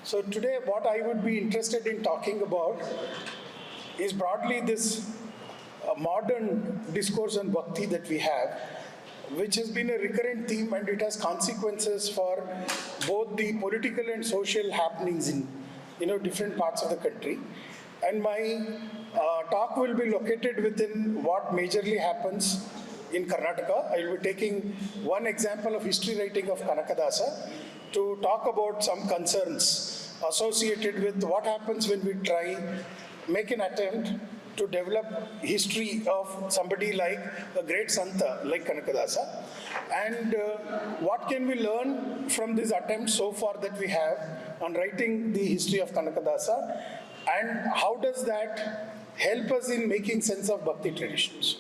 So today what I would be interested in talking about is broadly this modern discourse on bhakti that we have, which has been a recurrent theme and it has consequences for both the political and social happenings in different parts of the country. And my talk will be located within what majorly happens in Karnataka. I will be taking one example of history writing of Kanakadasa to talk about some concerns associated with what happens when we try make an attempt to develop history of somebody like a great Santa like Kanakadasa, and what can we learn from this attempt so far that we have on writing the history of Kanakadasa, and how does that help us in making sense of Bhakti traditions.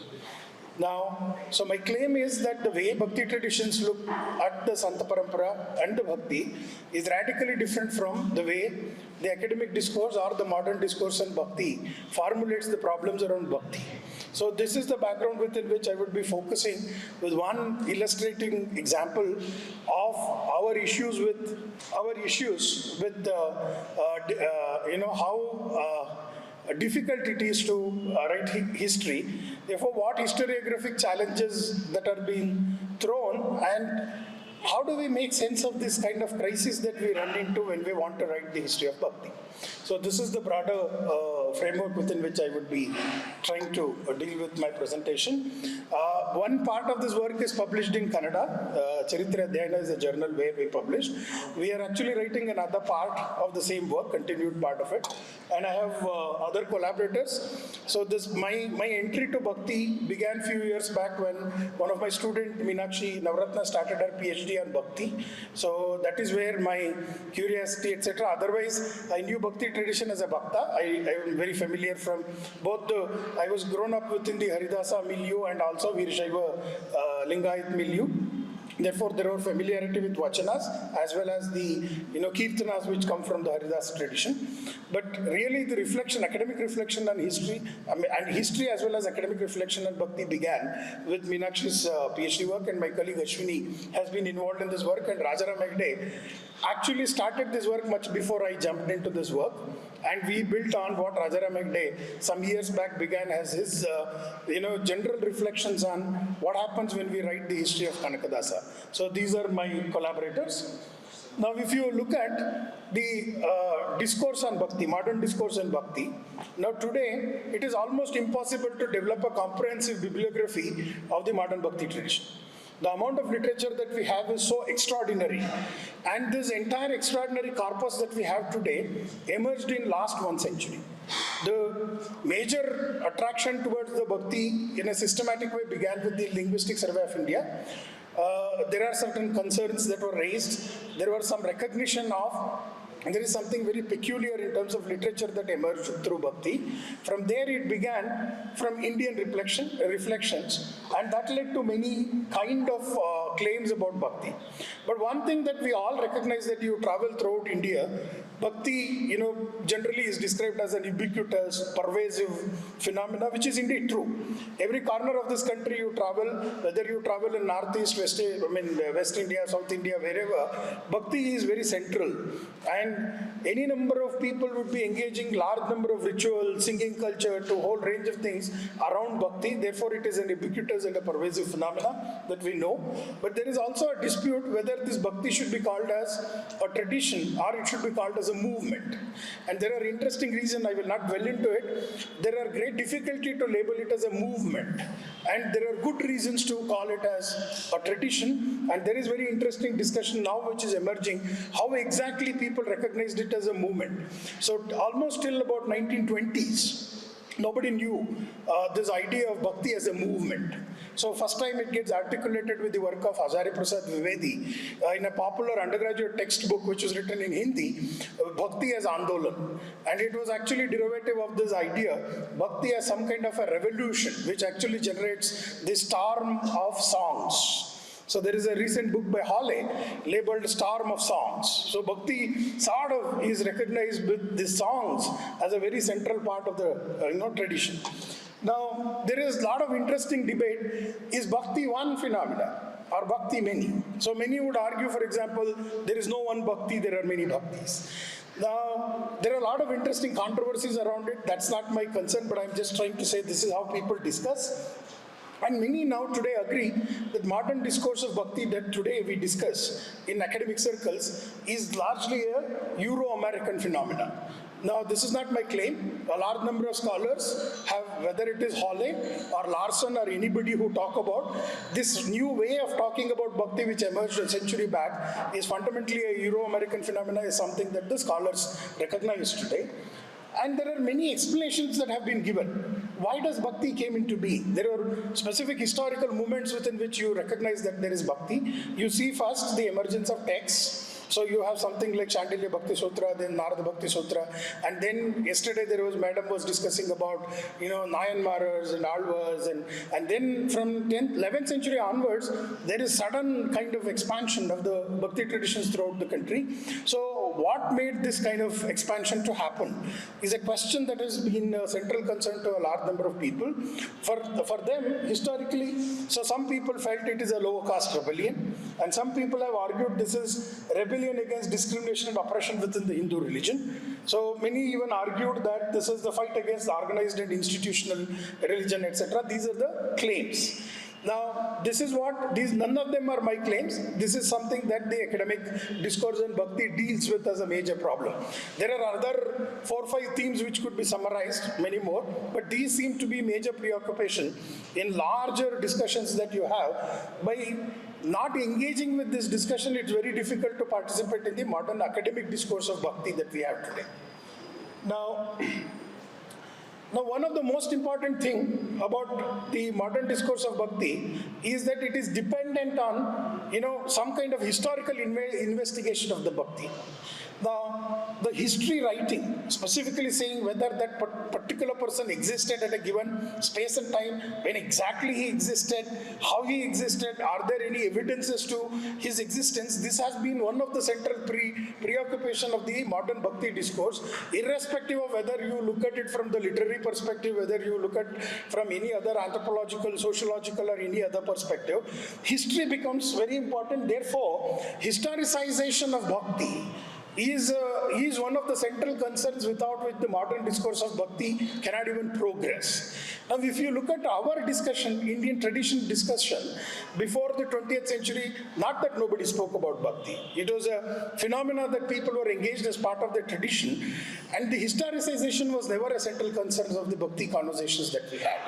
Now, so my claim is that the way Bhakti traditions look at the Santa Parampara and the Bhakti is radically different from the way the academic discourse or the modern discourse on Bhakti formulates the problems around Bhakti. So this is the background within which I would be focusing with one illustrating example of our issues with how difficult it is to write history. Therefore, what historiographic challenges that are being thrown, and how do we make sense of this kind of crisis that we run into when we want to write the history of Bhakti. So this is the broader framework within which I would be trying to deal with my presentation. One part of this work is published in Kannada. Chaitra is a journal where we publish. We are actually writing another part of the same work, continued part of it, and I have other collaborators. So this my entry to Bhakti began a few years back when one of my students, Meenakshi Navratna, started her PhD on Bhakti. So that is where my curiosity, etc. Otherwise, I knew Bhakti tradition as a Bhakta. I am very familiar from both I was grown up within the Haridasa milieu and also Veershaiva Lingayat milieu. Therefore, there are familiarity with vachanas as well as the kirtanas which come from the Haridasa tradition. But really, the reflection, academic reflection on history, and history as well as academic reflection on Bhakti began with Meenakshi's PhD work, and my colleague Ashwini has been involved in this work, and Rajaram Hegde actually started this work much before I jumped into this work. And we built on what Rajaram Hegde some years back began as his general reflections on what happens when we write the history of Kanakadasa. So these are my collaborators. Now if you look at the discourse on Bhakti, modern discourse on Bhakti, now today it is almost impossible to develop a comprehensive bibliography of the modern Bhakti tradition. The amount of literature that we have is so extraordinary, and this entire extraordinary corpus that we have today emerged in last 1 century. The major attraction towards the Bhakti in a systematic way began with the Linguistic Survey of India. There are certain concerns that were raised. There was some recognition of, and there is something very peculiar in terms of literature that emerged through Bhakti. From there it began from Indian reflections, and that led to many kind of claims about Bhakti. But one thing that we all recognize, that you travel throughout India, Bhakti, generally is described as an ubiquitous, pervasive phenomena, which is indeed true. Every corner of this country you travel, whether you travel in Northeast, West India, South India, wherever, Bhakti is very central. And any number of people would be engaging large number of rituals, singing culture, to a whole range of things around Bhakti. Therefore, it is an ubiquitous and a pervasive phenomena that we know. But there is also a dispute whether this Bhakti should be called as a tradition or it should be called as a movement. And there are interesting reasons, I will not dwell into it. There are great difficulty to label it as a movement. And there are good reasons to call it as a tradition. And there is very interesting discussion now which is emerging, how exactly people recognized it as a movement. So almost till about 1920s, nobody knew this idea of Bhakti as a movement. So first time it gets articulated with the work of Hazare Prasad Vivedi in a popular undergraduate textbook which was written in Hindi, Bhakti as Andolan. And it was actually derivative of this idea, Bhakti as some kind of a revolution which actually generates this storm of songs. So there is a recent book by Hawley labeled Storm of Songs. So Bhakti sort of is recognized with the songs as a very central part of the tradition. Now there is a lot of interesting debate. Is Bhakti one phenomena? or bhakti many? So many would argue, for example, there is no one bhakti, there are many bhaktis. Now, there are a lot of interesting controversies around it. That's not my concern, but I'm just trying to say this is how people discuss. And many now today agree that modern discourse of bhakti that today we discuss in academic circles is largely a Euro-American phenomenon. Now, this is not my claim. A large number of scholars have, whether it is Hole or Larson or anybody who talk about this new way of talking about bhakti which emerged a century back is fundamentally a Euro-American phenomenon, is something that the scholars recognize today. And there are many explanations that have been given. Why does bhakti came into being? There are specific historical moments within which you recognize that there is bhakti. You see first the emergence of texts. So you have something like Chandilya Bhakti Sutra, then Narada Bhakti Sutra, and then yesterday there was, Madam was discussing about, Nayanmaras and Alvas, and then from 10th, 11th century onwards, there is sudden kind of expansion of the Bhakti traditions throughout the country. So what made this kind of expansion to happen is a question that has been a central concern to a large number of people. For them, historically, so some people felt it is a lower caste rebellion, and some people have argued this is rebellion against discrimination and oppression within the Hindu religion. So many even argued that this is the fight against the organized and institutional religion, etc. These are the claims. Now, this is what, none of them are my claims. This is something that the academic discourse on bhakti deals with as a major problem. There are other 4 or 5 themes which could be summarized, many more, but these seem to be major preoccupation in larger discussions that you have. By not engaging with this discussion, it's very difficult to participate in the modern academic discourse of bhakti that we have today. Now, one of the most important thing about the modern discourse of bhakti is that it is dependent on, some kind of historical investigation of the bhakti. The history writing, specifically saying whether that particular person existed at a given space and time, when exactly he existed, how he existed, are there any evidences to his existence, this has been one of the central preoccupation of the modern bhakti discourse, irrespective of whether you look at it from the literary perspective, whether you look at from any other anthropological, sociological or any other perspective. History becomes very important. Therefore, historicization of bhakti is one of the central concerns without which the modern discourse of bhakti cannot even progress. Now, if you look at our discussion, Indian tradition discussion, before the 20th century, not that nobody spoke about bhakti. It was a phenomena that people were engaged as part of their tradition, and the historicization was never a central concern of the bhakti conversations that we had.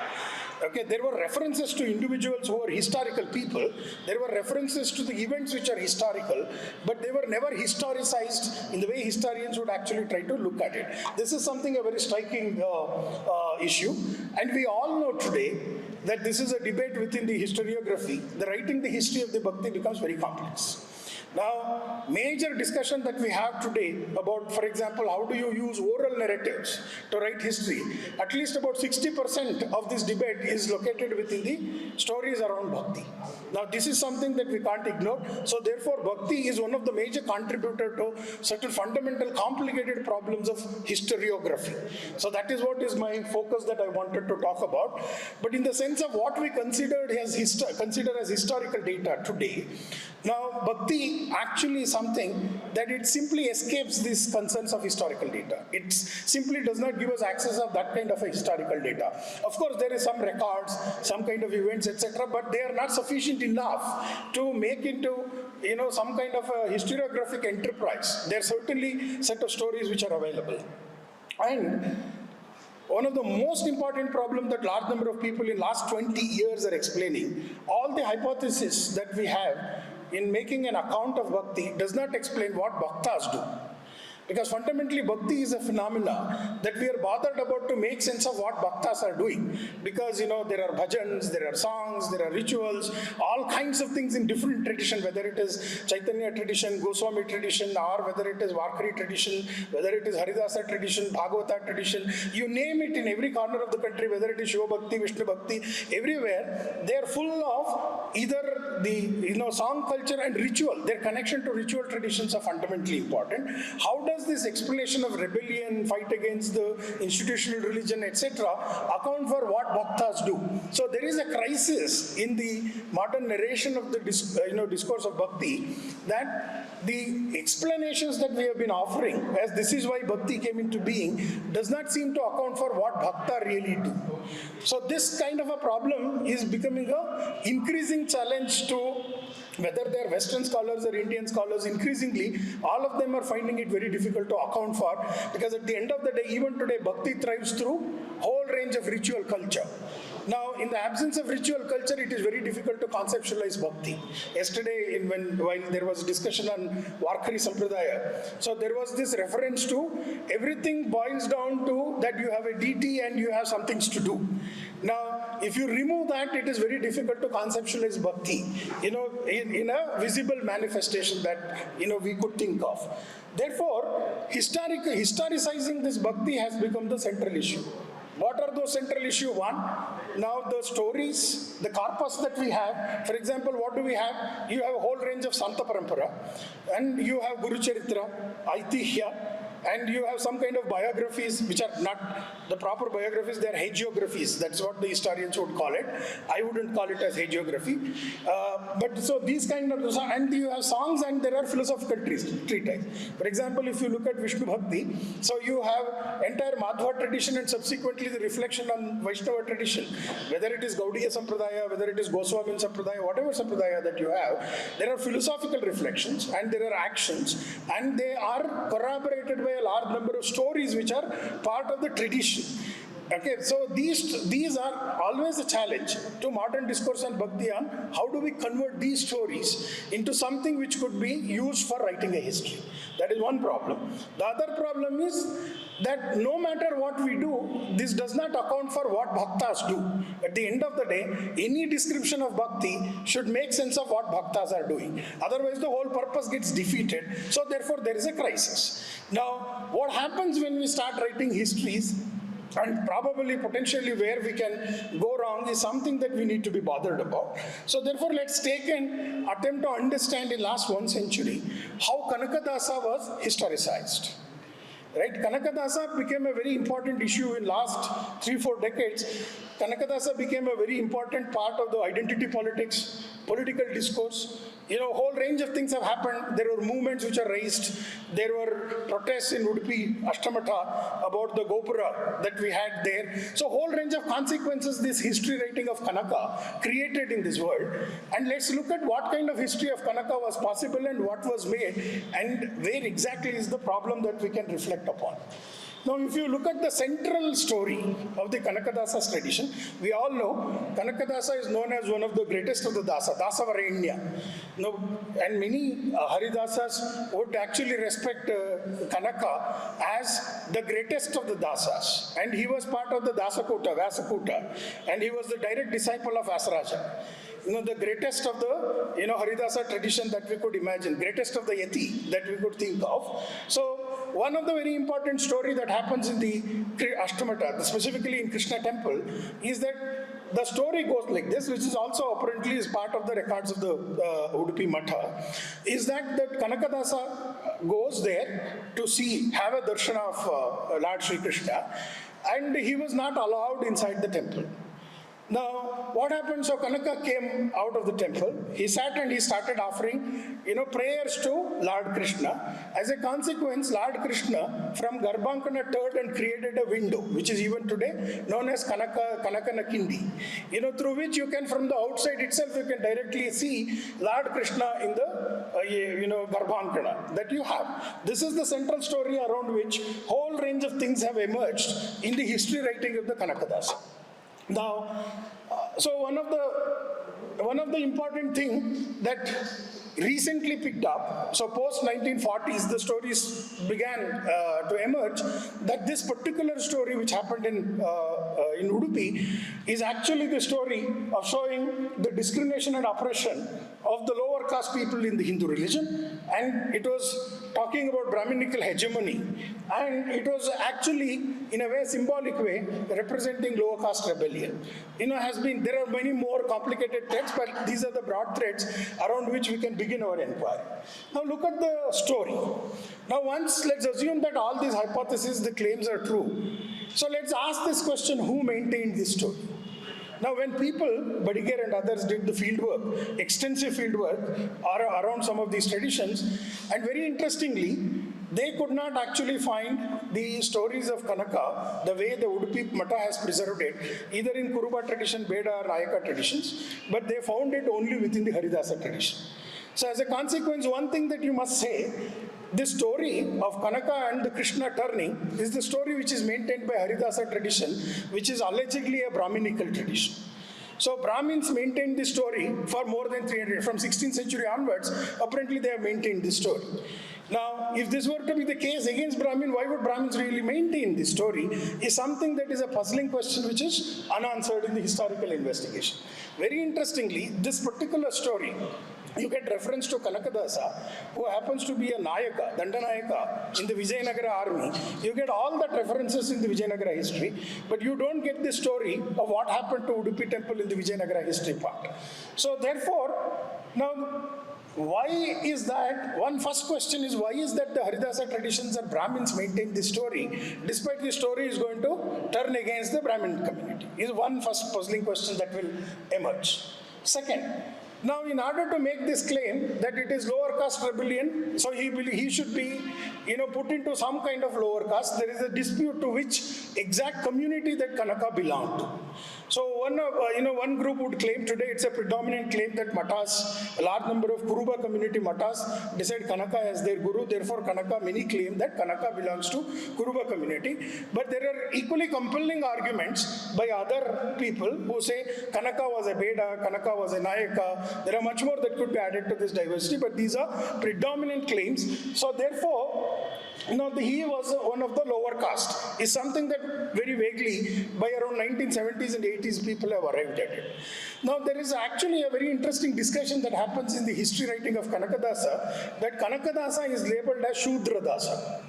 Okay, there were references to individuals who were historical people. There were references to the events which are historical, but they were never historicized in the way historians would actually try to look at it. This is something, a very striking issue. And we all know today that this is a debate within the historiography. The writing the history of the bhakti becomes very complex. Now, major discussion that we have today about, for example, how do you use oral narratives to write history? At least about 60% of this debate is located within the stories around bhakti. Now, this is something that we can't ignore. So, therefore, bhakti is one of the major contributors to certain fundamental, complicated problems of historiography. So, that is what is my focus that I wanted to talk about. But in the sense of what we consider as historical data today, now, bhakti actually is something that it simply escapes these concerns of historical data. It simply does not give us access of that kind of a historical data. Of course, there is some records, some kind of events, etc., but they are not sufficient enough to make into, some kind of a historiographic enterprise. There are certainly set of stories which are available. And one of the most important problems that large number of people in last 20 years are explaining, all the hypotheses that we have in making an account of bhakti does not explain what bhaktas do. Because fundamentally, bhakti is a phenomena that we are bothered about to make sense of what bhaktas are doing. Because, there are bhajans, there are songs, there are rituals, all kinds of things in different tradition, whether it is Chaitanya tradition, Goswami tradition, or whether it is Varkari tradition, whether it is Haridasa tradition, Bhagavata tradition, you name it in every corner of the country, whether it is Shiva Bhakti, Vishnu Bhakti, everywhere, they are full of either the, song culture and ritual. Their connection to ritual traditions are fundamentally important. How does does this explanation of rebellion, fight against the institutional religion, etc., account for what bhaktas do? So there is a crisis in the modern narration of the discourse of bhakti, that the explanations that we have been offering, as this is why bhakti came into being, does not seem to account for what bhakta really do. So this kind of a problem is becoming an increasing challenge to, whether they are Western scholars or Indian scholars, increasingly, all of them are finding it very difficult to account for, because at the end of the day, even today, bhakti thrives through whole range of ritual culture. Now, in the absence of ritual culture, it is very difficult to conceptualize bhakti. Yesterday, while there was discussion on Warkari Sampradaya, so there was this reference to everything boils down to that you have a deity and you have some things to do. Now, if you remove that, it is very difficult to conceptualize bhakti, in a visible manifestation that, we could think of. Therefore, historicizing this bhakti has become the central issue. What are those central issues? One, now the stories, the corpus that we have. For example, what do we have? You have a whole range of Santa Parampara, and you have Guru Charitra, Aitihya, and you have some kind of biographies which are not the proper biographies, they are hagiographies. That's what the historians would call it. I wouldn't call it as hagiography. But so these kind of, and you have songs and there are philosophical treatises. For example, if you look at Vishnu Bhakti, so you have entire Madhva tradition and subsequently the reflection on Vaishnava tradition. Whether it is Gaudiya Sampradaya, whether it is Goswamin Sampradaya, whatever Sampradaya that you have, there are philosophical reflections and there are actions, and they are corroborated by a large number of stories which are part of the tradition. Okay, so these are always a challenge to modern discourse on bhakti on how do we convert these stories into something which could be used for writing a history. That is one problem. The other problem is that no matter what we do, this does not account for what bhaktas do. At the end of the day, any description of bhakti should make sense of what bhaktas are doing. Otherwise, the whole purpose gets defeated. So therefore, there is a crisis. Now, what happens when we start writing histories, and probably potentially where we can go wrong, is something that we need to be bothered about. So therefore, let's take an attempt to understand in last 1 century how Kanakadasa was historicized. Right? Kanakadasa became a very important issue in last 3-4 decades. Kanakadasa became a very important part of the identity politics, political discourse. Whole range of things have happened. There were movements which are raised. There were protests in Udupi, Ashtamatha, about the Gopura that we had there. So whole range of consequences this history writing of Kanaka created in this world. And let's look at what kind of history of Kanaka was possible and what was made, and where exactly is the problem that we can reflect upon. Now, if you look at the central story of the Kanakadasa's tradition, we all know Kanakadasa is known as one of the greatest of the Dasa, Dasavarenya. And many Haridasas would actually respect Kanaka as the greatest of the Dasas. And he was part of the Dasakuta, Vasakuta, and he was the direct disciple of Asaraja. The greatest of the, Haridasa tradition that we could imagine, greatest of the Yati that we could think of. So, one of the very important story that happens in the Ashtamata, specifically in Krishna temple, is that the story goes like this, which is also apparently is part of the records of the Udupi Matha, is that Kanakadasa goes there to have a darshan of Lord Sri Krishna, and he was not allowed inside the temple. Now, what happened? So Kanaka came out of the temple. He sat and he started offering, prayers to Lord Krishna. As a consequence, Lord Krishna from Garbhankana turned and created a window, which is even today known as Kanakana Kindi. Through which you can, from the outside itself, you can directly see Lord Krishna in the, Garbhankana that you have. This is the central story around which whole range of things have emerged in the history writing of the Kanakadasa. Now, so one of the important thing that recently picked up, so post 1940s, the stories began to emerge that this particular story which happened in Udupi is actually the story of showing the discrimination and oppression of the lower caste people in the Hindu religion, and it was talking about Brahminical hegemony, and it was actually, in a way, symbolic way, representing lower caste rebellion. There are many more complicated threads, but these are the broad threads around which we can begin our inquiry. Now look at the story. Now let's assume that all these hypotheses, the claims are true. So let's ask this question, who maintained this story? Now when people, Badiger and others, did the fieldwork, extensive fieldwork around some of these traditions, and very interestingly, they could not actually find the stories of Kanaka the way the Udupi Mata has preserved it, either in Kuruba tradition, Beda or Nayaka traditions, but they found it only within the Haridasa tradition. So as a consequence, one thing that you must say, this story of Kanaka and the Krishna turning is the story which is maintained by Haridasa tradition, which is allegedly a Brahminical tradition. So Brahmins maintained this story for more than 300, from 16th century onwards, apparently they have maintained this story. Now, if this were to be the case against Brahmin, why would Brahmins really maintain this story is something that is a puzzling question which is unanswered in the historical investigation. Very interestingly, this particular story, you get reference to Kanakadasa, who happens to be a Nayaka, Dandanayaka in the Vijayanagara army. You get all that references in the Vijayanagara history, but you don't get the story of what happened to Udupi temple in the Vijayanagara history part. So therefore, now, why is that? One first question is, why is that the Haridasa traditions and Brahmins maintain this story, despite the story is going to turn against the Brahmin community? Is one first puzzling question that will emerge. Second, now, in order to make this claim that it is lower caste rebellion, so he should be, put into some kind of lower caste. There is a dispute to which exact community that Kanaka belonged to. So one group would claim today, it's a predominant claim that Matas, a large number of Kuruba community Matas decide Kanaka as their guru. Therefore, Kanaka, many claim that Kanaka belongs to Kuruba community. But there are equally compelling arguments by other people who say Kanaka was a Beda, Kanaka was a Nayaka. There are much more that could be added to this diversity, but these are predominant claims. So therefore, he was one of the lower caste is something that very vaguely by around 1970s and 80s people have arrived at it. Now there is actually a very interesting discussion that happens in the history writing of Kanakadasa, that Kanakadasa is labeled as Shudradasa.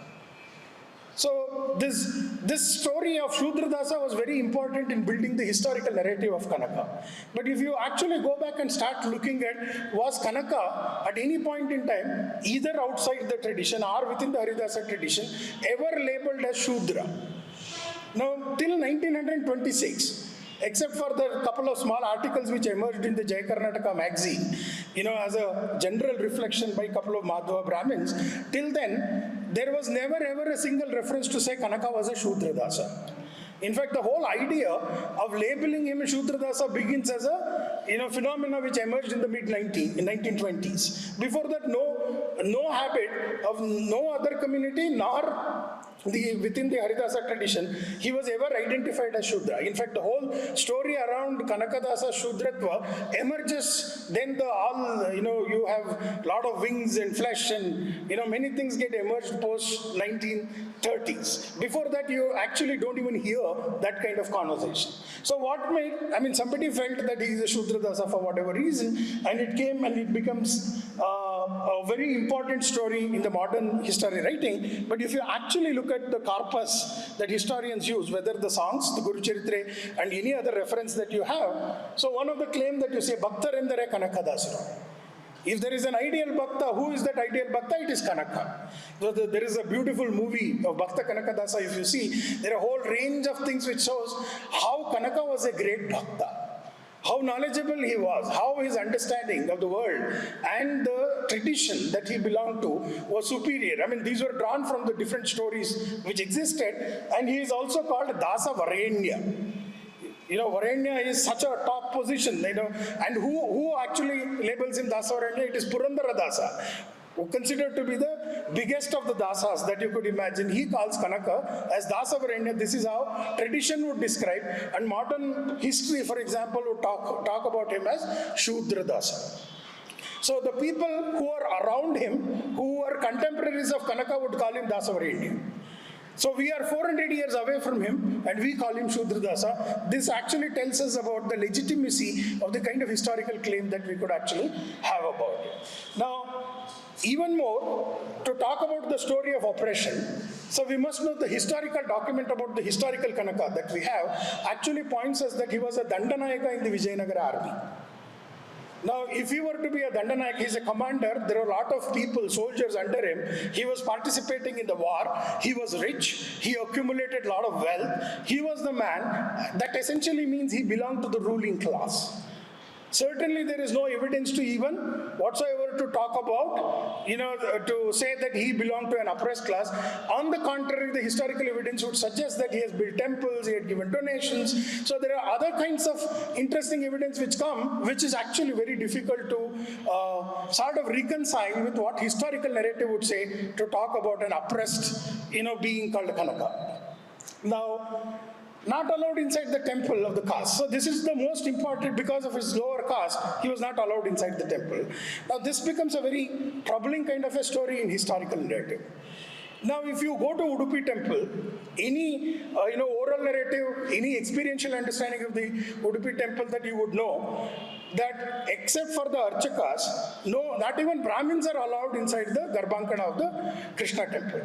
So this story of Shudradasa was very important in building the historical narrative of Kanaka. But if you actually go back and start looking at, was Kanaka at any point in time, either outside the tradition or within the Haridasa tradition, ever labeled as Shudra? Now, till 1926, except for the couple of small articles which emerged in the Jai Karnataka magazine, as a general reflection by a couple of Madhava Brahmins, till then, there was never ever a single reference to say Kanaka was a Shudradasa. In fact, the whole idea of labeling him a Shudradasa begins as a phenomena which emerged in the mid-1920s. Before that, no habit of no other community nor within the Haridasa tradition, he was ever identified as Shudra. In fact, the whole story around Kanakadasa Shudratva emerges, then you have a lot of wings and flesh and, many things get emerged post 1930s. Before that, you actually don't even hear that kind of conversation. So somebody felt that he is a Shudradasa for whatever reason, and it came and it becomes a very important story in the modern history writing. But if you actually look at the corpus that historians use, whether the songs, the Guru Chaitra, and any other reference that you have, so one of the claim that you say, Bhaktarendare Kanakadasara. If there is an ideal Bhakta, who is that ideal Bhakta? It is Kanaka. So there is a beautiful movie of Bhakta Kanakadasa, if you see, there are a whole range of things which shows how Kanaka was a great Bhakta. How knowledgeable he was, how his understanding of the world and the tradition that he belonged to was superior. These were drawn from the different stories which existed, and he is also called Dasa Varenya. Varenya is such a top position, and who actually labels him Dasa Varenya? It is Purandara Dasa, who considered to be the biggest of the dasas that you could imagine. He calls Kanaka as Dasa Varenya. This is how tradition would describe, and modern history, for example, would talk about him as Shudra Dasa. So the people who are around him, who are contemporaries of Kanaka, would call him Dasa Varenya. So we are 400 years away from him and we call him Shudradasa. This actually tells us about the legitimacy of the kind of historical claim that we could actually have about it. Now, even more, to talk about the story of oppression, so we must know the historical document about the historical Kanaka that we have actually points us that he was a Dandanayaka in the Vijayanagara army. Now, if he were to be a Dandanayak, he's a commander, there are a lot of people, soldiers under him. He was participating in the war. He was rich. He accumulated a lot of wealth. He was the man. That essentially means he belonged to the ruling class. Certainly, there is no evidence to even whatsoever to talk about, to say that he belonged to an oppressed class. On the contrary, the historical evidence would suggest that he has built temples, he had given donations. So there are other kinds of interesting evidence which is actually very difficult to sort of reconcile with what historical narrative would say to talk about an oppressed, being called Kanaka. Now, not allowed inside the temple of the caste. So this is the most important, because of his lower caste, he was not allowed inside the temple. Now this becomes a very troubling kind of a story in historical narrative. Now if you go to Udupi temple, any oral narrative, any experiential understanding of the Udupi temple that you would know, that except for the Archakas, no, not even Brahmins are allowed inside the Garbhankana of the Krishna temple.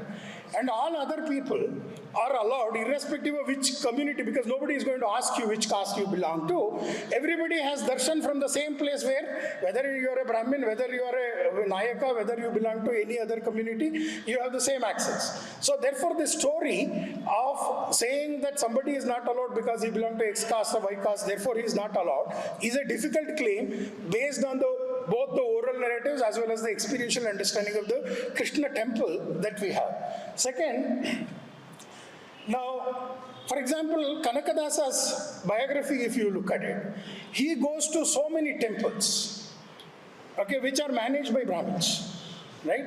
And all other people are allowed, irrespective of which community, because nobody is going to ask you which caste you belong to. Everybody has darshan from the same place where, whether you are a Brahmin, whether you are a Nayaka, whether you belong to any other community, you have the same access. So therefore the story of saying that somebody is not allowed because he belongs to X caste or Y caste, therefore he is not allowed, is a difficult claim based on both the oral narratives as well as the experiential understanding of the Krishna temple that we have. Second, now, for example, Kanakadasa's biography, if you look at it, he goes to so many temples, which are managed by Brahmins, right?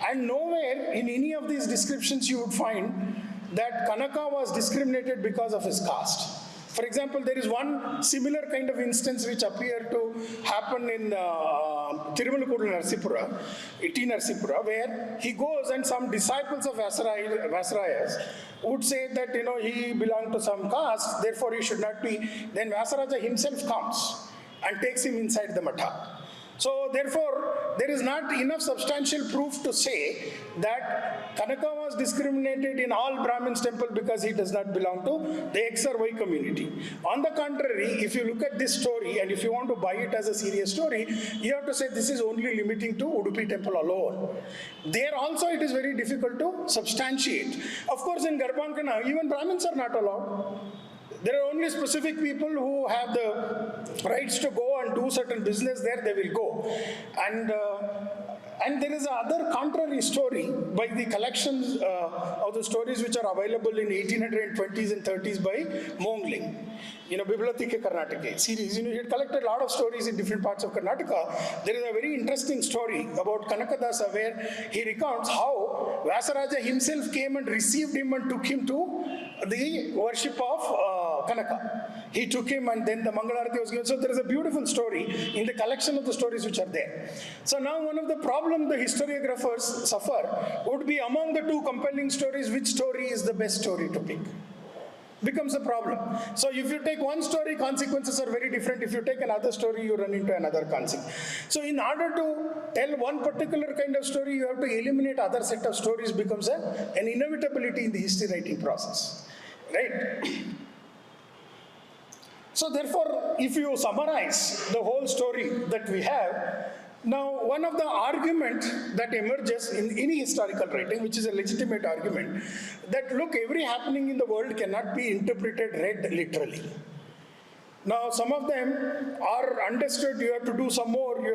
And nowhere in any of these descriptions you would find that Kanaka was discriminated because of his caste. For example, there is one similar kind of instance which appeared to happen in Tirumalukuru Narsipura, T. Narsipura, where he goes and some disciples of Vyasarayas would say that, he belonged to some caste, therefore he should not be. Then Vyasaraja himself comes and takes him inside the matha. So therefore, there is not enough substantial proof to say that Kanaka was discriminated in all Brahmins' temple because he does not belong to the X or Y community. On the contrary, if you look at this story and if you want to buy it as a serious story, you have to say this is only limiting to Udupi temple alone. There also it is very difficult to substantiate. Of course, in Garbhankana, even Brahmins are not allowed. There are only specific people who have the rights to go and do certain business there, they will go. And there is another contrary story by the collections of the stories which are available in 1820s and 30s by Mongling. Bibliotheca Karnataka series. He had collected a lot of stories in different parts of Karnataka. There is a very interesting story about Kanakadasa where he recounts how Vyasaraja himself came and received him and took him to the worship of Kanaka. He took him and then the Mangalarati was given. So there is a beautiful story in the collection of the stories which are there. So now one of the problems the historiographers suffer would be among the two compelling stories, which story is the best story to pick? Becomes a problem. So if you take one story, consequences are very different. If you take another story, you run into another consequence. So in order to tell one particular kind of story, you have to eliminate other set of stories, becomes an inevitability in the history writing process. Right? So therefore, if you summarize the whole story that we have, now one of the arguments that emerges in any historical writing, which is a legitimate argument, that look, every happening in the world cannot be interpreted, read literally. Now some of them are understood, you have to do some more, you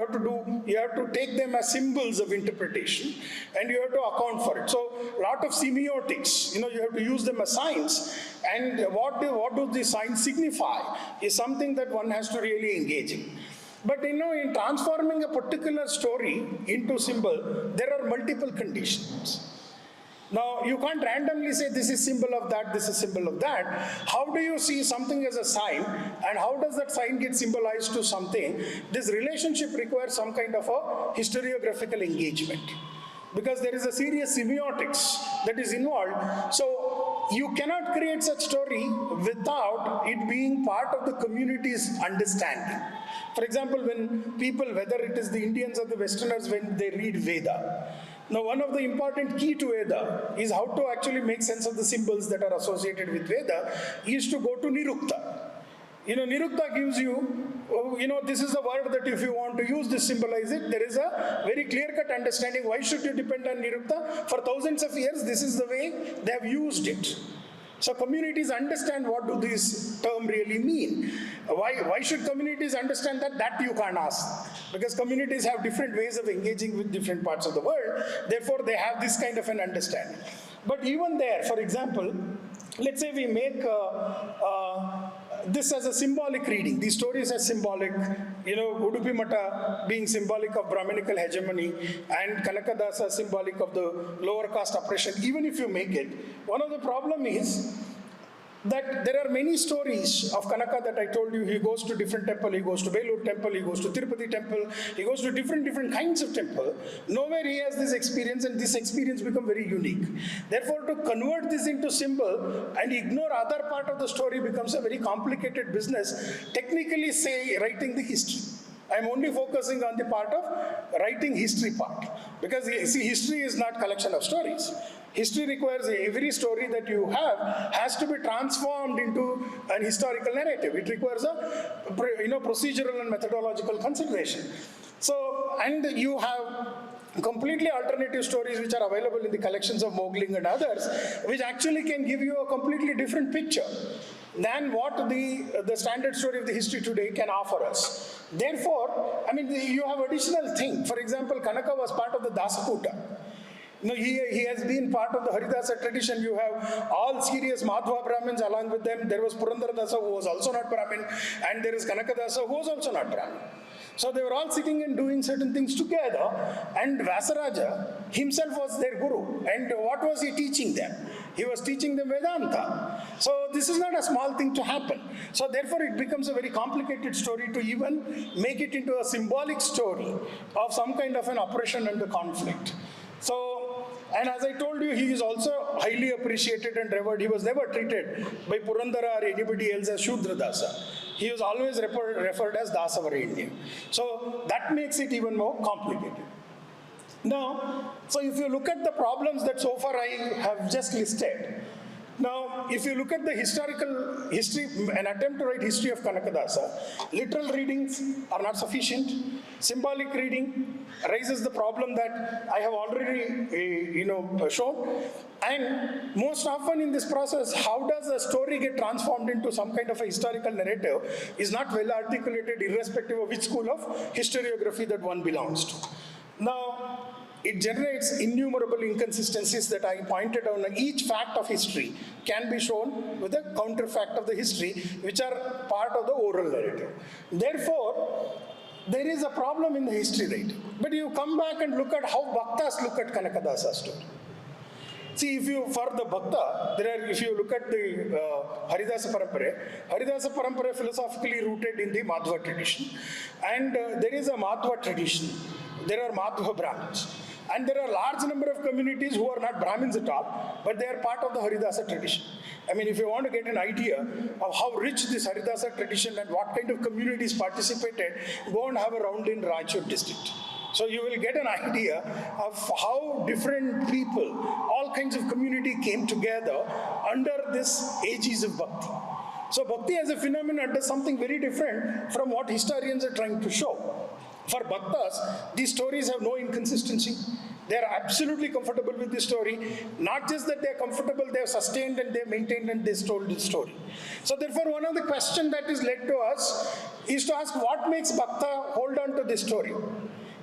have to take them as symbols of interpretation and you have to account for it. So a lot of semiotics, you have to use them as signs, and what do the signs signify is something that one has to really engage in. But in transforming a particular story into symbol, there are multiple conditions. Now, you can't randomly say this is symbol of that, this is symbol of that. How do you see something as a sign, and how does that sign get symbolized to something? This relationship requires some kind of a historiographical engagement, because there is a serious semiotics that is involved. So you cannot create such story without it being part of the community's understanding. For example, when people, whether it is the Indians or the Westerners, when they read Veda, now one of the important key to Veda is how to actually make sense of the symbols that are associated with Veda is to go to Nirukta. Nirukta gives you, this is a word that if you want to use this, symbolize it, there is a very clear-cut understanding. Why should you depend on Nirukta? For thousands of years, this is the way they have used it. So communities understand what do this term really mean. Why should communities understand that? That you can't ask. Because communities have different ways of engaging with different parts of the world. Therefore, they have this kind of an understanding. But even there, for example, let's say we make this as a symbolic reading. These stories are symbolic. Udupi Mata being symbolic of Brahminical hegemony and Kanakadasa symbolic of the lower caste oppression. Even if you make it, one of the problem is that there are many stories of Kanaka that I told you. He goes to different temple, he goes to Belur temple, he goes to Tirupati temple, he goes to different kinds of temple. Nowhere he has this experience, and this experience become very unique. Therefore, to convert this into symbol and ignore other part of the story becomes a very complicated business. Technically, say, writing the history. I'm only focusing on the part of writing history part. Because, see, history is not collection of stories. History requires every story that you have has to be transformed into an historical narrative. It requires a procedural and methodological consideration. So, and you have completely alternative stories which are available in the collections of Mogling and others, which actually can give you a completely different picture than what the standard story of the history today can offer us. Therefore, you have additional thing. For example, Kanaka was part of the Dasakuta. He has been part of the Haridasa tradition. You have all serious Madhva Brahmins along with them. There was Purandaradasa who was also not Brahmin, and there is Kanakadasa who was also not Brahmin. So they were all sitting and doing certain things together, and Vyasaraja himself was their guru. And what was he teaching them? He was teaching them Vedanta. So this is not a small thing to happen. So therefore it becomes a very complicated story to even make it into a symbolic story of some kind of an oppression and a conflict. So, and as I told you, he is also highly appreciated and revered. He was never treated by Purandara or anybody else as Shudra Dasa. He was always referred as Dasavarendya. So that makes it even more complicated. Now, so if you look at the problems that so far I have just listed, now, if you look at the history, an attempt to write history of Kanakadasa, literal readings are not sufficient. Symbolic reading raises the problem that I have already, shown. And most often in this process, how does a story get transformed into some kind of a historical narrative is not well articulated, irrespective of which school of historiography that one belongs to. Now, it generates innumerable inconsistencies that I pointed out. Each fact of history can be shown with a counterfact of the history, which are part of the oral narrative. Therefore, there is a problem in the history writing. But you come back and look at how Bhaktas look at Kanakadasa story. See, for the Bhakta, if you look at the Haridasa Parampara philosophically rooted in the Madhva tradition. And there is a Madhva tradition. There are Madhva Brahmins. And there are a large number of communities who are not Brahmins at all, but they are part of the Haridasa tradition. If you want to get an idea of how rich this Haridasa tradition and what kind of communities participated, go and have a round in Raichur district. So you will get an idea of how different people, all kinds of community came together under this aegis of Bhakti. So Bhakti as a phenomenon does something very different from what historians are trying to show. For Bhaktas, these stories have no inconsistency. They are absolutely comfortable with the story. Not just that they are comfortable, they have sustained and they have maintained and they told the story. So therefore, one of the questions that is led to us is to ask what makes Bhakta hold on to this story.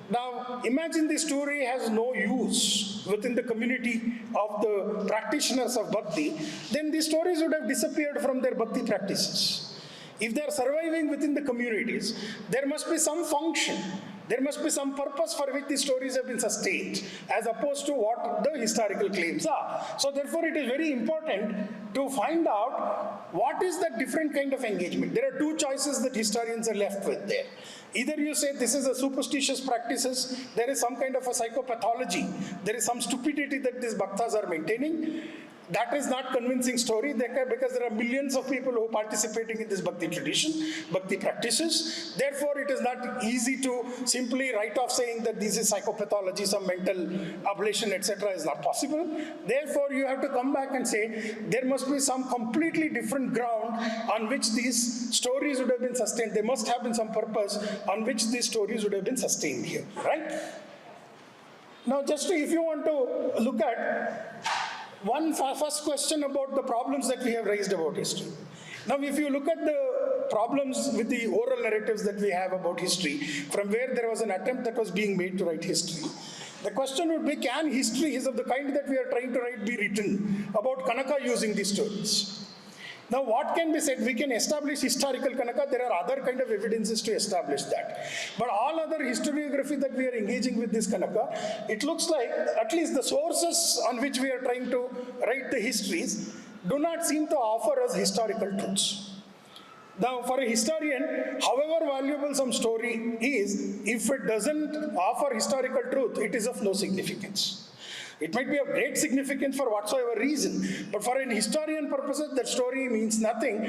Now, imagine this story has no use within the community of the practitioners of Bhakti, then these stories would have disappeared from their Bhakti practices. If they are surviving within the communities, there must be some function, there must be some purpose for which these stories have been sustained, as opposed to what the historical claims are. So therefore, it is very important to find out what is the different kind of engagement. There are two choices that historians are left with there. Either you say this is a superstitious practices, there is some kind of a psychopathology, there is some stupidity that these bhaktas are maintaining, That is not convincing story because there are millions of people who are participating in this Bhakti tradition, Bhakti practices. Therefore, it is not easy to simply write off saying that this is psychopathology, some mental ablation, etc. is not possible. Therefore, you have to come back and say there must be some completely different ground on which these stories would have been sustained. There must have been some purpose on which these stories would have been sustained here, right? Now, if you want to look at one first question about the problems that we have raised about history. Now, if you look at the problems with the oral narratives that we have about history, from where there was an attempt that was being made to write history, the question would be, can histories of the kind that we are trying to write be written about Chanakya using these stories? Now, what can be said? We can establish historical Chanakya. There are other kind of evidences to establish that. But all other historiography that we are engaging with this Chanakya, it looks like at least the sources on which we are trying to write the histories do not seem to offer us historical truths. Now, for a historian, however valuable some story is, if it doesn't offer historical truth, it is of no significance. It might be of great significance for whatsoever reason, but for an historian purposes, that story means nothing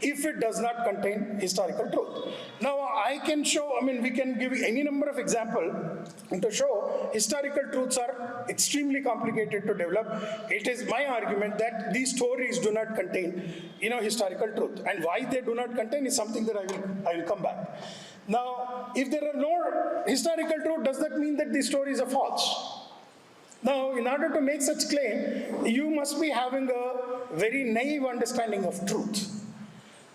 if it does not contain historical truth. Now, I can show, we can give any number of examples to show historical truths are extremely complicated to develop. It is my argument that these stories do not contain, historical truth. And why they do not contain is something that I will come back. Now, if there are no historical truth, does that mean that these stories are false? Now, in order to make such claim, you must be having a very naive understanding of truth.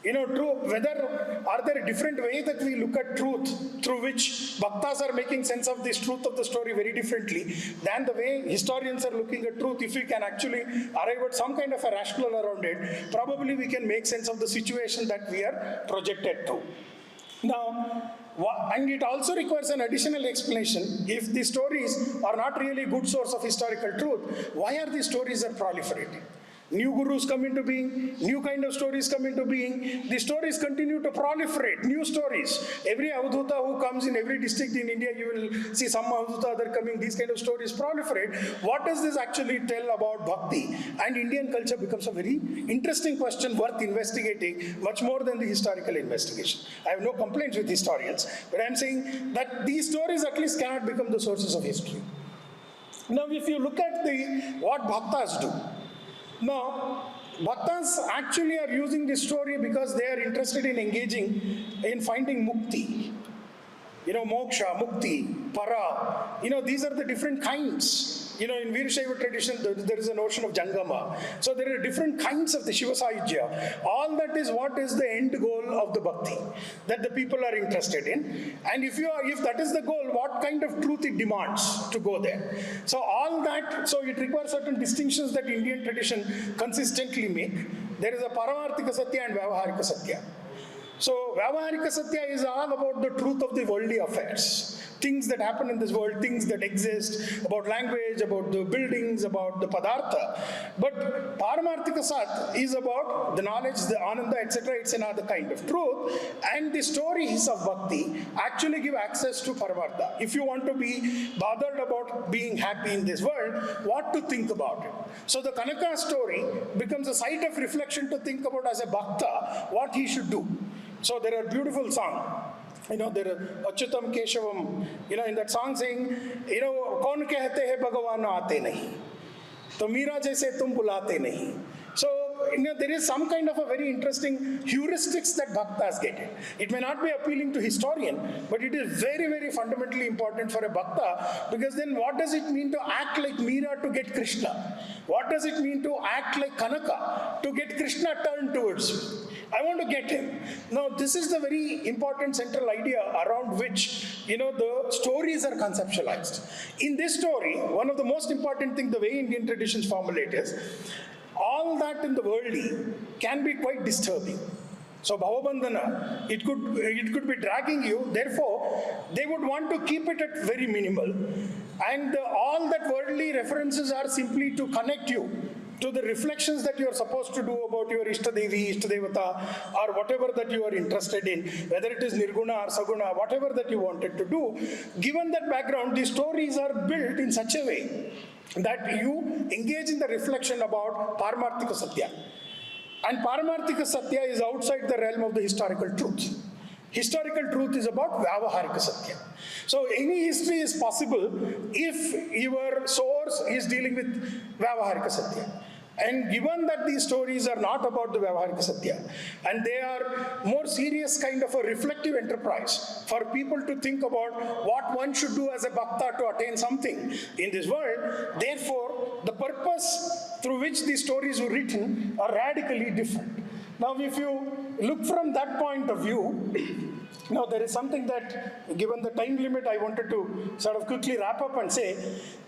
Are there different ways that we look at truth through which bhaktas are making sense of this truth of the story very differently than the way historians are looking at truth? If we can actually arrive at some kind of a rationale around it, probably we can make sense of the situation that we are projected to. Now, and it also requires an additional explanation. If the stories are not really a good source of historical truth, why are these stories proliferating? New gurus come into being, new kind of stories come into being, the stories continue to proliferate, new stories. Every avadhuta who comes in every district in India, you will see some avadhuta other coming, these kind of stories proliferate. What does this actually tell about Bhakti? And Indian culture becomes a very interesting question worth investigating, much more than the historical investigation. I have no complaints with historians, but I am saying that these stories at least cannot become the sources of history. Now, if you look at what bhaktas do, now, bhaktas actually are using this story because they are interested in engaging in finding mukti. Moksha, mukti, para. These are the different kinds. In Veerashaiva tradition, there is a notion of Jangama. So there are different kinds of the Shiva Sahajya. All that is what is the end goal of the Bhakti that the people are interested in. And if that is the goal, what kind of truth it demands to go there. So it requires certain distinctions that Indian tradition consistently make. There is a Paramarthika Satya and Vyavaharika Satya. So Vyavaharika Satya is all about the truth of the worldly affairs. Things that happen in this world, things that exist, about language, about the buildings, about the padartha. But Paramarthika Sat is about the knowledge, the ananda, etc. It's another kind of truth. And the stories of Bhakti actually give access to Paramartha. If you want to be bothered about being happy in this world, what to think about it. So the Chanakya story becomes a site of reflection to think about as a Bhakta, what he should do. So there are beautiful songs. There are Achyutam Keshavam, in that song saying, Kaun kehte hai Bhagavan aate nahi. To Meera jaise tum bulate nahi. So, there is some kind of a very interesting heuristics that bhaktas get. It may not be appealing to historian, but it is very, very fundamentally important for a bhakta, because then what does it mean to act like Meera to get Krishna? What does it mean to act like Chanakya to get Krishna turned towards me? I want to get him. Now, this is the very important central idea around which, the stories are conceptualized. In this story, one of the most important things, the way Indian traditions formulate is, all that in the worldly can be quite disturbing. So Bhavabandhana, it could be dragging you, therefore, they would want to keep it at very minimal. And all that worldly references are simply to connect you to the reflections that you are supposed to do about your Ishtadevi, Ishtadevata, or whatever that you are interested in, whether it is Nirguna or Saguna, whatever that you wanted to do. Given that background, the stories are built in such a way that you engage in the reflection about Paramarthika Satya. And Paramarthika Satya is outside the realm of the historical truth. Historical truth is about Vyavaharika Satya. So any history is possible if your source is dealing with Vyavaharika Satya. And given that these stories are not about the Vyavaharika Satya, and they are more serious kind of a reflective enterprise for people to think about what one should do as a bhakta to attain something in this world, therefore, the purpose through which these stories were written are radically different. Now, if you look from that point of view, now there is something that, given the time limit, I wanted to sort of quickly wrap up and say,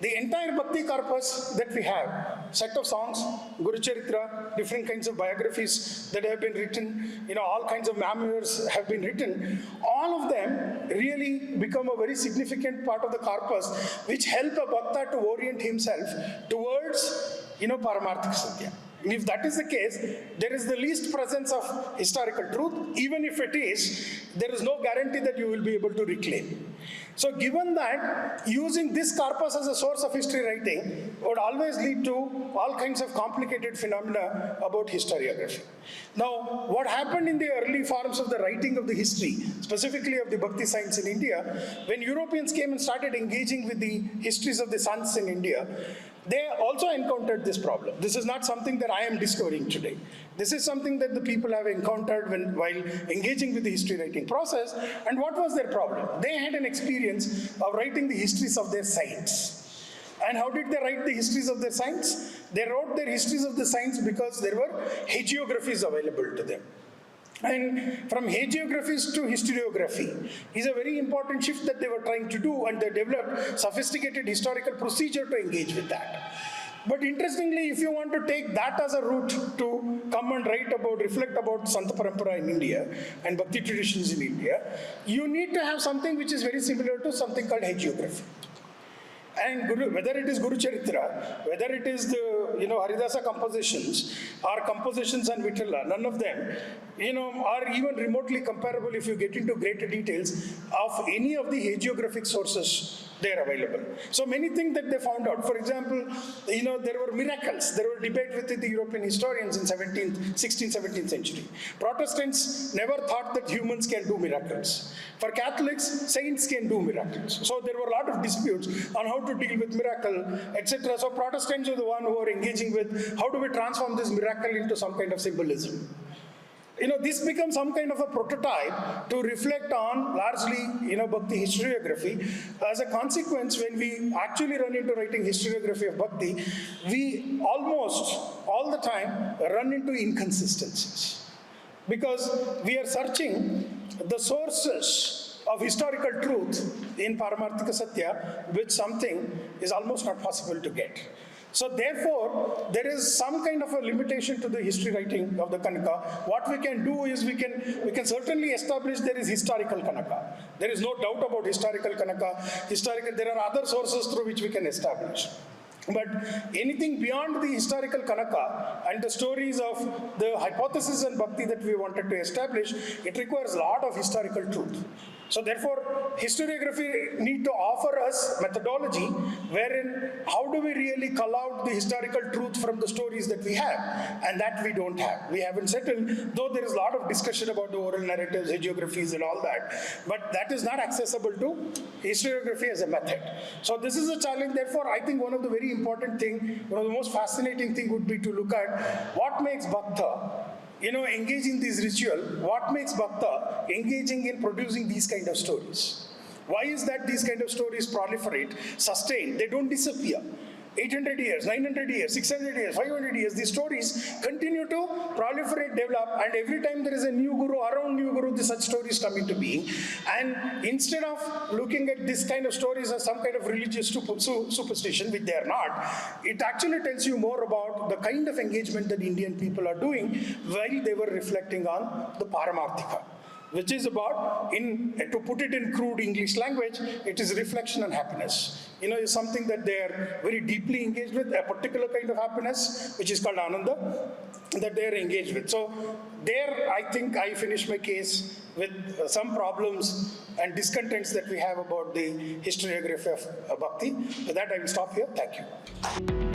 the entire Bhakti corpus that we have, set of songs, Guru Chaitra, different kinds of biographies that have been written, all kinds of memoirs have been written, all of them really become a very significant part of the corpus which help a bhakta to orient himself towards, Paramarthika Satya. If that is the case, there is the least presence of historical truth. Even if it is, there is no guarantee that you will be able to reclaim. So given that, using this corpus as a source of history writing would always lead to all kinds of complicated phenomena about historiography. Now, what happened in the early forms of the writing of the history, specifically of the Bhakti science in India, when Europeans came and started engaging with the histories of the sons in India, they also encountered this problem. This is not something that I am discovering today. This is something that the people have encountered while engaging with the history writing process. And what was their problem? They had an experience of writing the histories of their saints. And how did they write the histories of their saints? They wrote their histories of the saints because there were hagiographies available to them. And from hagiographies to historiography is a very important shift that they were trying to do, and they developed sophisticated historical procedure to engage with that. But interestingly, if you want to take that as a route to come and reflect about Santa Parampara in India and Bhakti traditions in India, you need to have something which is very similar to something called hagiography. And whether it is Guru Charitra, whether it is the Haridasa compositions or compositions on Vitala, none of them are even remotely comparable if you get into greater details of any of the hagiographic sources they are available. So many things that they found out. For example, there were miracles. There were debate within the European historians in 16th, 17th century. Protestants never thought that humans can do miracles. For Catholics, saints can do miracles. So there were a lot of disputes on how to deal with miracle, etc. So Protestants are the one who are engaging with how do we transform this miracle into some kind of symbolism. This becomes some kind of a prototype to reflect on largely, Bhakti historiography. As a consequence, when we actually run into writing historiography of Bhakti, we almost all the time run into inconsistencies. Because we are searching the sources of historical truth in Paramarthika Satya, which something is almost not possible to get. So therefore, there is some kind of a limitation to the history writing of the Kanaka. What we can do is we can certainly establish there is historical Kanaka. There is no doubt about historical Kanaka. There are other sources through which we can establish. But anything beyond the historical Kanaka and the stories of the hypothesis and Bhakti that we wanted to establish, it requires a lot of historical truth. So therefore, historiography need to offer us methodology wherein how do we really cull out the historical truth from the stories that we have, and that we don't have. We haven't settled, though there is a lot of discussion about the oral narratives, hagiographies and all that, but that is not accessible to historiography as a method. So this is a challenge. Therefore, I think one of the very important thing, one of the most fascinating thing would be to look at what makes Bhakta engaging this ritual, what makes Bhakta engaging in producing these kind of stories? Why is that these kind of stories proliferate, sustain, they don't disappear? 800 years, 900 years, 600 years, 500 years, these stories continue to proliferate, develop, and every time there is a new guru, around new guru, such stories come into being. And instead of looking at this kind of stories as some kind of religious superstition, which they are not, it actually tells you more about the kind of engagement that Indian people are doing while they were reflecting on the Paramarthika, which is about, to put it in crude English language, it is reflection on happiness. Is something that they are very deeply engaged with, a particular kind of happiness, which is called Ananda, that they are engaged with. So there, I think I finish my case with some problems and discontents that we have about the historiography of Bhakti. With that, I will stop here. Thank you.